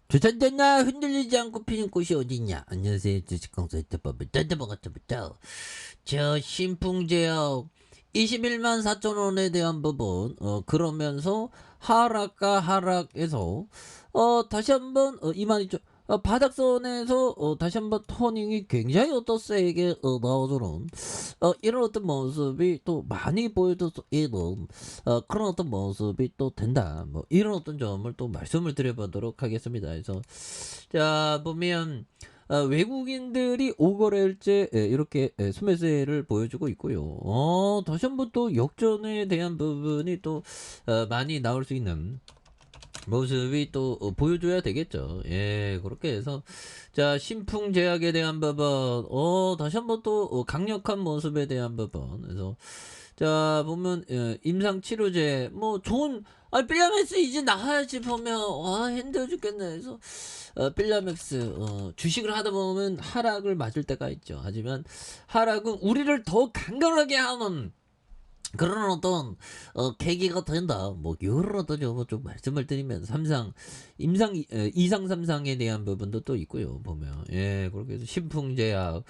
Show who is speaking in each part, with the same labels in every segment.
Speaker 1: 조선됐나 흔들리지 않고 피는 꽃이 어딨냐. 안녕하세요. 주식공사이트 법을 딴데먹었다부터 저 신풍제약 21만 4천 원에 대한 부분 그러면서 하락과 하락에서 다시 한번 22,000 바닥선에서 다시 한번 터닝이 굉장히 세게 나오는 이런 어떤 모습이 또 많이 보여줘서 있는 그런 어떤 모습이 또 된다. 뭐 이런 어떤 점을 또 말씀을 드려보도록 하겠습니다. 그래서 자 보면 외국인들이 5거래일째 이렇게 순매수를 보여주고 있고요. 다시 한번 또 역전에 대한 부분이 또 많이 나올 수 있는 모습이 또 보여줘야 되겠죠. 예, 그렇게 해서 자 신풍제약에 대한 부분 다시 한번 또 강력한 모습에 대한 부분. 그래서 자 보면 임상치료제 뭐 좋은 필라맥스 이제 나와야지 보면 와 힘들어 죽겠네. 그래서 필라맥스 주식을 하다 보면 하락을 맞을 때가 있죠. 하지만 하락은 우리를 더 강건하게 하는 그런 어떤 계기가 된다. 뭐 요런 어떤 좀 말씀을 드리면 삼상 이상 삼상에 대한 부분도 또 있고요. 보면 예 그렇게 해서 신풍제약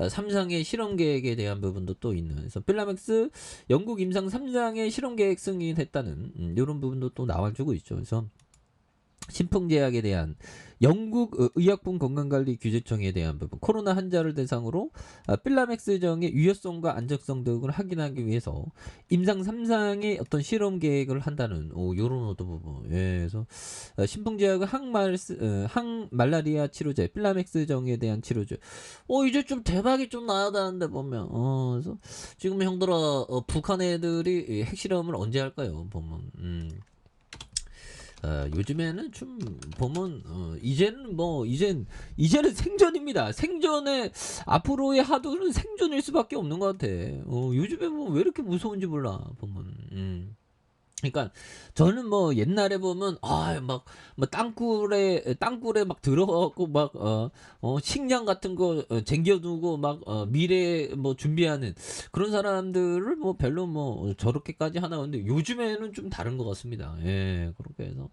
Speaker 1: 삼상의 실험 계획에 대한 부분도 또 있는. 그래서 필라맥스 영국 임상 3상의 실험 계획 승인했다는 요런 부분도 또 나와주고 있죠. 그래서 신풍제약에 대한 영국 의약품 건강관리 규제청에 대한 부분 코로나 환자를 대상으로 필라맥스정의 유효성과 안정성 등을 확인하기 위해서 임상 3상의 어떤 실험 계획을 한다는 요런 어떤 부분. 예, 그래서 신풍제약은 항말라리아 치료제 필라맥스정에 대한 치료제 이제 좀 대박이 좀 나야 되는데 보면 그래서 지금 형들아 북한 애들이 핵실험을 언제 할까요 보면 요즘에는 좀 보면 이제는 생존입니다. 생존에 앞으로의 하도는 생존일 수밖에 없는 것 같아. 요즘에 뭐 왜 이렇게 무서운지 몰라 보면. 그러니까 저는 뭐 옛날에 보면 막 뭐 땅굴에 막 들어가고 막 식량 같은 거 쟁겨두고 막 미래 뭐 준비하는 그런 사람들을 뭐 별로 뭐 저렇게까지 하나 근데 요즘에는 좀 다른 것 같습니다. 예, 그렇게 해서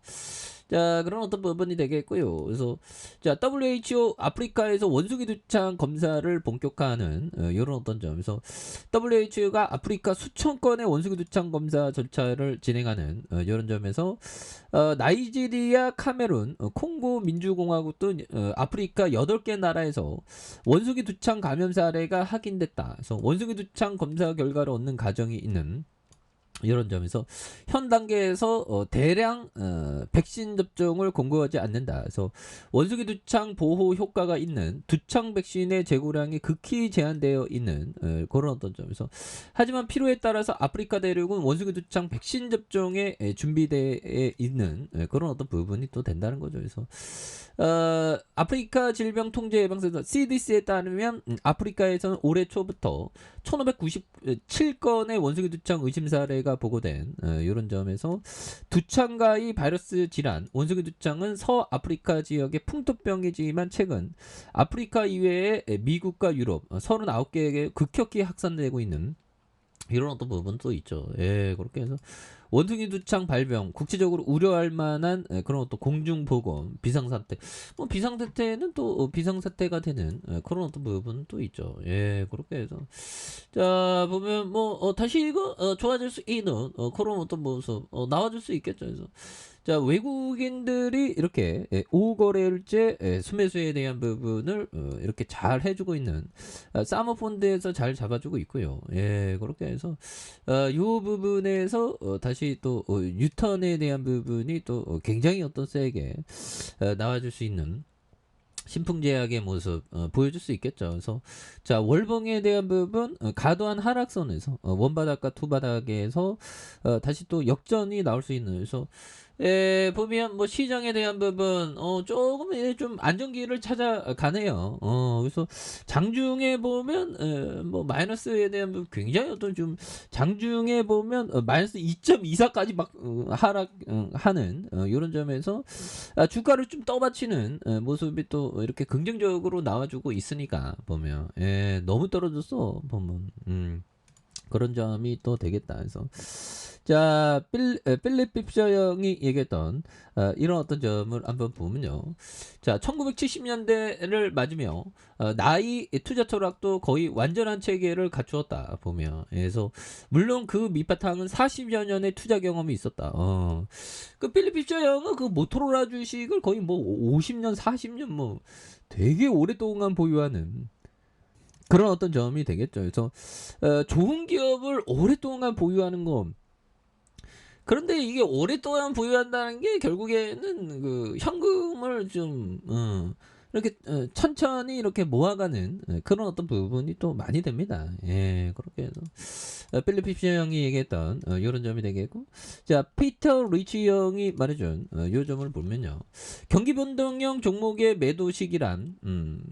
Speaker 1: 자 그런 어떤 부분이 되겠고요. 그래서 자 WHO 아프리카에서 원숭이 두창 검사를 본격화하는 이런 어떤 점에서 WHO가 아프리카 수천 건의 원숭이 두창 검사 절차를 진행하는 이런 점에서 나이지리아, 카메룬, 콩고 민주공화국 등 아프리카 8개 나라에서 원숭이 두창 감염 사례가 확인됐다. 그래서 원숭이 두창 검사 결과를 얻는 가정이 있는 이런 점에서 현 단계에서 대량 백신 접종을 권고하지 않는다. 그래서 원숭이 두창 보호 효과가 있는 두창 백신의 재고량이 극히 제한되어 있는 그런 어떤 점에서 하지만 필요에 따라서 아프리카 대륙은 원숭이 두창 백신 접종에 준비되어 있는 그런 어떤 부분이 또 된다는 거죠. 그래서 아프리카 질병통제예방센터 CDC에 따르면 아프리카에서는 올해 초부터 1597건의 원숭이 두창 의심 사례가 보고된 이런 점에서 두창과의 바이러스 질환 원숭이 두창은 서아프리카 지역의 풍토병이지만 최근 아프리카 이외에 미국과 유럽 39개에 급격히 확산되고 있는 이런 어떤 부분도 있죠. 예, 그렇게 해서 원숭이 두창 발병 국제적으로 우려할 만한 그런 어떤 공중보건 비상사태 뭐 비상사태는 또 비상사태가 되는 그런 어떤 부분도 있죠. 예, 그렇게 해서 자 보면 뭐 다시 이거 좋아질 수 있는 그런 어떤 모습 나와줄 수 있겠죠. 그래서 자 외국인들이 이렇게 5거래일째 수매수에 대한 부분을 이렇게 잘 해주고 있는 사모펀드에서 잘 잡아주고 있고요. 예, 그렇게 해서 요 부분에서 다시 또 유턴에 대한 부분이 또 굉장히 어떤 세게 나와줄 수 있는 신풍제약의 모습 보여줄 수 있겠죠. 그래서 자 월봉에 대한 부분 과도한 하락선에서 원바닥과 투바닥에서 다시 또 역전이 나올 수 있는. 그래서 보면 뭐 시장에 대한 부분 조금 좀 안정기를 찾아가네요. 그래서 장중에 보면 뭐 마이너스에 대한 부분 굉장히 어떤 좀 장중에 보면 마이너스 2.24까지 막 하락하는 이런 점에서 주가를 좀 떠받치는 모습이 또 이렇게 긍정적으로 나와주고 있으니까 보면 너무 떨어졌어 보면 그런 점이 또 되겠다. 그래서 자, 필립 핍셔 형이 얘기했던 이런 어떤 점을 한번 보면요. 자, 1970년대를 맞으며 나이 투자 철학도 거의 완전한 체계를 갖추었다 보면. 그래서 물론 그 밑바탕은 40여 년의 투자 경험이 있었다. 그 필립 핍셔 형은 그 모토로라 주식을 거의 뭐 50년, 40년 뭐 되게 오랫동안 보유하는 그런 어떤 점이 되겠죠. 그래서 좋은 기업을 오랫동안 보유하는 건 그런데 이게 오랫동안 보유한다는 게 결국에는 그 현금을 좀 이렇게 천천히 이렇게 모아가는 그런 어떤 부분이 또 많이 됩니다. 예, 그렇게 해서 필립 핍시 형이 얘기했던 이런 점이 되겠고, 자 피터 리치 형이 말해준 요 점을 보면요, 경기 변동형 종목의 매도 시기란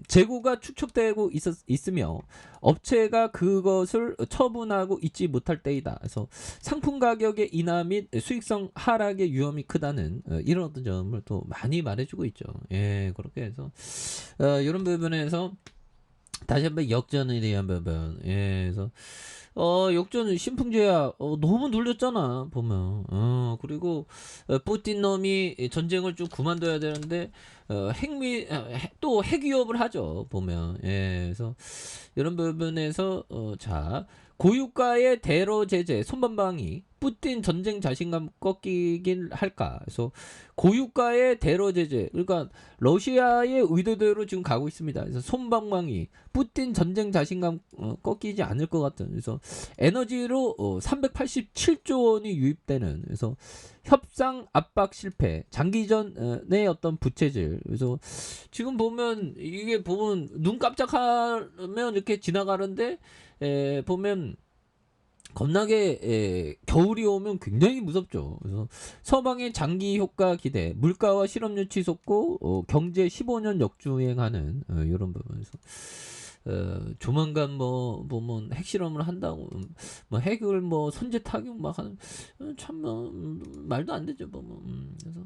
Speaker 1: 재고가 축적되고 있으며 업체가 그것을 처분하고 있지 못할 때이다. 그래서 상품 가격의 인하 및 수익성 하락의 위험이 크다는 이런 어떤 점을 또 많이 말해주고 있죠. 예, 그렇게 해서 이런 부분에서 다시 한번 역전에 대한 부분. 예, 그래서 역전 신풍제야 너무 눌렸잖아 보면. 그리고 푸틴 놈이 전쟁을 좀 그만둬야 되는데 또 핵위협을 하죠 보면. 예, 그래서 이런 부분에서 자 고유가의 대러 제재 손반방이 푸틴 전쟁 자신감 꺾이긴 할까. 그래서 고유가의 대러 제재, 그러니까 러시아의 의도대로 지금 가고 있습니다. 그래서 손방망이 푸틴 전쟁 자신감 꺾이지 않을 것 같은. 그래서 에너지로 387조 원이 유입되는, 그래서 협상 압박 실패, 장기전의 어떤 부채질. 그래서 지금 보면 이게 보면 눈 깜짝하면 이렇게 지나가는데 보면 겁나게 겨울이 오면 굉장히 무섭죠. 그래서 서방의 장기 효과 기대, 물가와 실업률 치솟고 경제 15년 역주행하는 이런 부분에서 조만간 뭐 보면 핵실험을 한다고 뭐 핵을 뭐 선제 타격 막 하는 참뭐 말도 안 되죠 보면. 그래서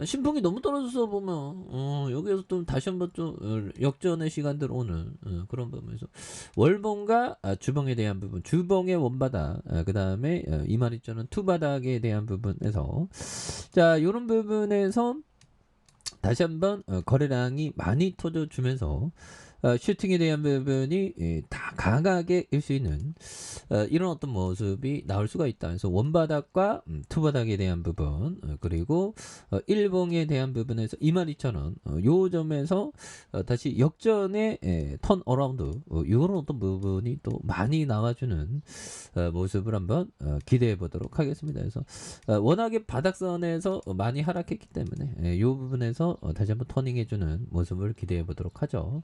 Speaker 1: 신풍이 너무 떨어져서 보면 여기에서 또 다시 한번 좀 역전의 시간들 오는 그런 부분에서 월봉과 주봉에 대한 부분, 주봉의 원바닥, 그 다음에 22,000원 투바닥에 대한 부분에서 자 이런 부분에서 다시 한번 거래량이 많이 터져주면서 슈팅에 대한 부분이 다 강하게 일 수 있는 이런 어떤 모습이 나올 수가 있다. 그래서 원바닥과 투바닥에 대한 부분, 그리고 일봉에 대한 부분에서 22,000원 요 점에서 다시 역전의 턴 어라운드 이런 어떤 부분이 또 많이 나와주는 모습을 한번 기대해 보도록 하겠습니다. 그래서 워낙에 바닥선에서 많이 하락했기 때문에 이 부분에서 다시 한번 터닝해주는 모습을 기대해 보도록 하죠.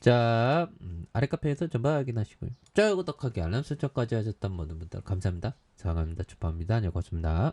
Speaker 1: 자, 아래 카페에서 전부 확인하시고요. 좋아요, 구독하기, 알람 설정까지 하셨던 모든 분들 감사합니다. 사랑합니다. 축하합니다. 안녕히 가십니다.